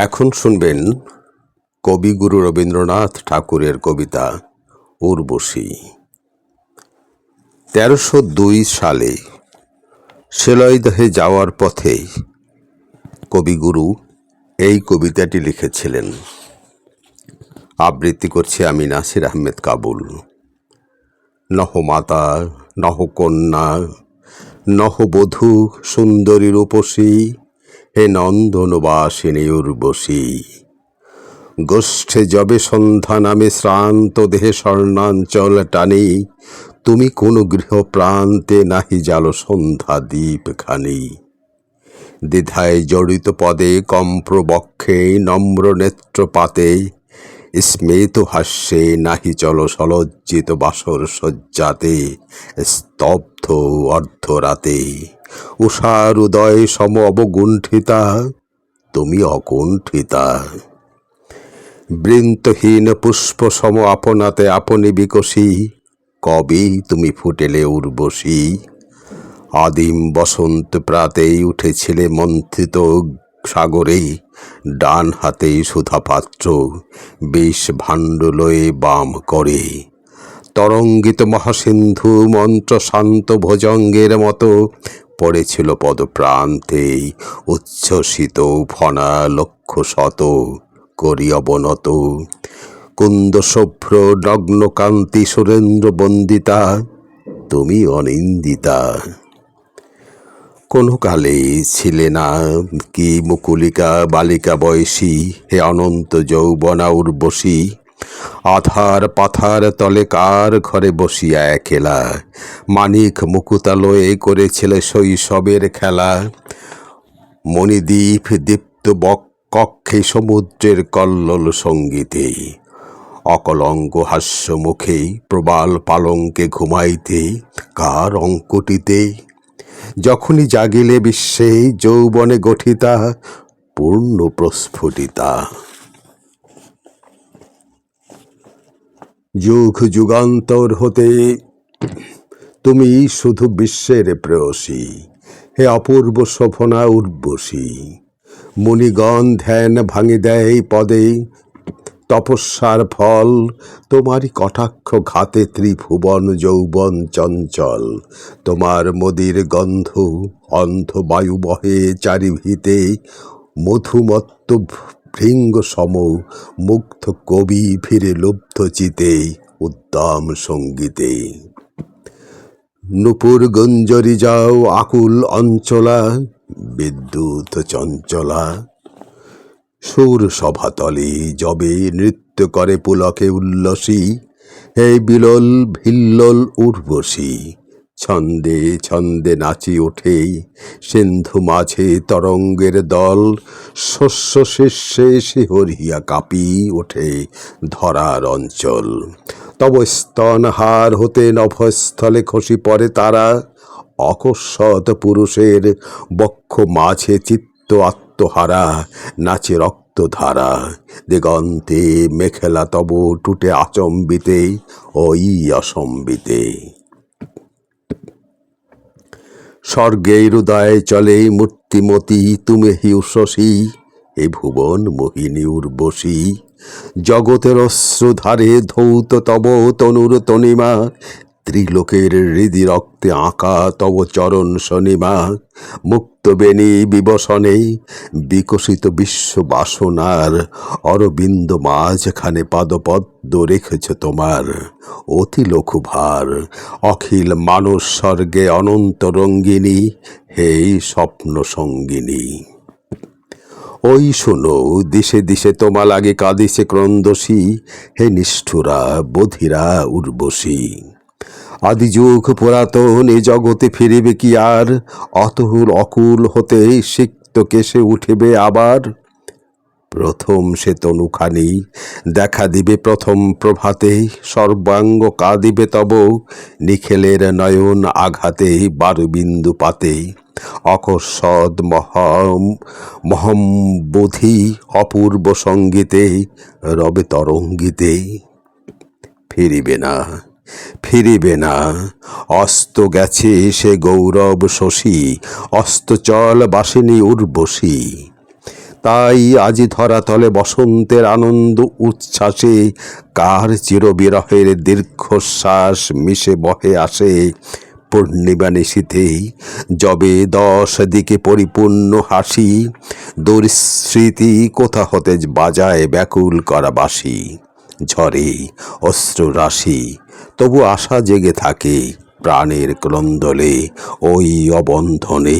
এখন শুনবেন কবিগুরু রবীন্দ্রনাথ ঠাকুরের কবিতা উর্বশী। 1302 সালে শিলইদহে যাওয়ার পথে কবিগুরু এই কবিতাটি লিখেছিলেন। আবৃত্তি করছি আমি নাসির আহমেদ কাবুল। নহ মাতা নহ কন্যা নহ বধূ সুন্দরী রূপসী, হে নন্দনবাসিনী উর্বশী। গোষ্ঠে যবে সন্ধ্যা নামে শ্রান্ত দেহে স্বর্ণাঞ্চল টানি, তুমি কোন গৃহ প্রান্তে নাহি জালো সন্ধ্যা দ্বীপ খানি। দ্বিধায় জড়িত পদে কম্প্র বক্ষে নম্র নেত্রপাতে, স্মিত হাস্যে নাহি চলো সলজ্জিত বাসর সজ্জাতে। স্তব্ধ অর্ধরাতে উষার উদয় সম অবগুণ্ঠিতা, তুমি অকুণ্ঠিতা। বৃন্তহীন পুষ্প সম আপনাতে আপনি বিকশী, কবে তুমি ফুটেলে উর্বশী। আদিম বসন্ত প্রাতেই উঠেছিলে মন্থিত সাগরে, ডান হাতে সুধাপাত্র বিষ ভাণ্ড লয়ে বাম করে। তরঙ্গিত মহাসিন্ধু মন্ত্র শান্ত ভোজঙ্গের মতো পড়েছিল পদপ্রান্তে, উচ্ছ্বসিত ফনা লক্ষ শত করি অবনত। কুন্দ শুভ্র নগ্নকান্তি সুরেন্দ্র বন্দিতা, তুমি অনিন্দিতা। কোনো কালে ছিলে না কি মুকুলিকা বালিকা বয়সী, হে অনন্ত যৌবনা উর্বশী। আধার পাথার তলে কার ঘরে বসিয়া একেলা, মানিক মুকুতালয়ে করেছিলে শৈশবের খেলা। মণিদ্বীপ দীপ্ত কক্ষে সমুদ্রের কল্লোল সঙ্গীতে, অকলঙ্ক হাস্য মুখে প্রবাল পালঙ্কে ঘুমাইতে কার অঙ্কটিতে। যখনই জাগিলে বিশ্বে যৌবনে গঠিতা, পূর্ণ প্রস্ফুটিতা। যুগ যুগান্তর হতে তুমি শুধু বিশ্বের প্রেয়সী, হে অপূর্ব শোভনা উর্বশী। মুনিগণ ধ্যান ভাঙি দেয় পদে তপস্যার ফল, তোমারই কটাক্ষ ঘাতে ত্রিভুবন যৌবন চঞ্চল। তোমার মদির গন্ধ অন্ধ বায়ু বহে চারিভিতে, মধুমত্ত ভৃঙ্গ সম মুগ্ধ কবি ফিরে লুব্ধ চিতে উদ্দাম সঙ্গীতে। নূপুর গুঞ্জরি যাও আকুল অঞ্চলা, বিদ্যুৎ চঞ্চলা। সুর সভাতলে যবে নৃত্য করে পুলকে উল্লসী, হে বিলোল ভিল্লোল উর্বশী। ছন্দে ছন্দে নাচি ওঠে সিন্ধু মাঝে তরঙ্গের দল, শস্য শীর্ষে শিহরিয়া কাঁপি ওঠে ধরার অঞ্চল। তব স্তনহার হতে নভস্থলে খসি পড়ে তারা, অকস্মাৎ পুরুষের বক্ষ মাঝে চিত্ত আত্মহারা নাচে রক্তধারা। দিগন্তে মেখেলা তব টুটে আচম্বিতে, ওই অসম্বিতে। স্বর্গের উদয় চলে মূর্তিমতী তুমি হি উষসী, এ ভুবন মোহিনী উর্বশী। জগতের অশ্রুধারে ধৌত তব তনুর তনিমা, ত্রিলোকের হৃদি রক্তে আঁকা তব চরণ শনিমা। মুক্তবেণী বিবসনে বিকশিত বিশ্ব বাসনার, অরবিন্দ মাঝখানে পাদপদ্ম রেখেছ তোমার। অতি লঘুভার অখিল মানস স্বর্গে অনন্ত রঙ্গিনী, হে স্বপ্ন সঙ্গিনী। ওই শোনো দিশে দিশে তোমা লাগে কাঁদিছে ক্রন্দসী, হে নিষ্ঠুরা বধিরা উর্বশী। আদি যুগ পুরাতন এ জগতে ফিরিবে কি আর, অতহুল অকুল হতে সিক্ত কেশে উঠিবে আবার। প্রথম সে তনুখানি দেখা দিবে প্রথম প্রভাতে, সর্বাঙ্গ কাঁদিবে তব নিখিলের নয়ন আঘাতে বারবিন্দু পাতে। অকস্মাৎ মহম্বোধি অপূর্ব সঙ্গীতে রবে তরঙ্গিতে। ফিরিবে না ফিরিবে না, অস্ত গেছে সে গৌরব শশী, অস্ত চল বাসিনী উর্বশী। তাই আজি ধরাতলে বসন্তের আনন্দ উচ্ছ্বাসে কার চিরবিরহের দীর্ঘশ্বাস মিশে বহে আসে পূর্ণিমা নিশীথেই যবে 10 দিকে পরিপূর্ণ হাসি দুঃস্মৃতি কোথা হতে বাজায় ব্যাকুল করা বাঁশি ঝরে অশ্রু রাশি তবু আশা জেগে থাকে প্রাণের ক্রন্দলে ওই অবন্ধনে।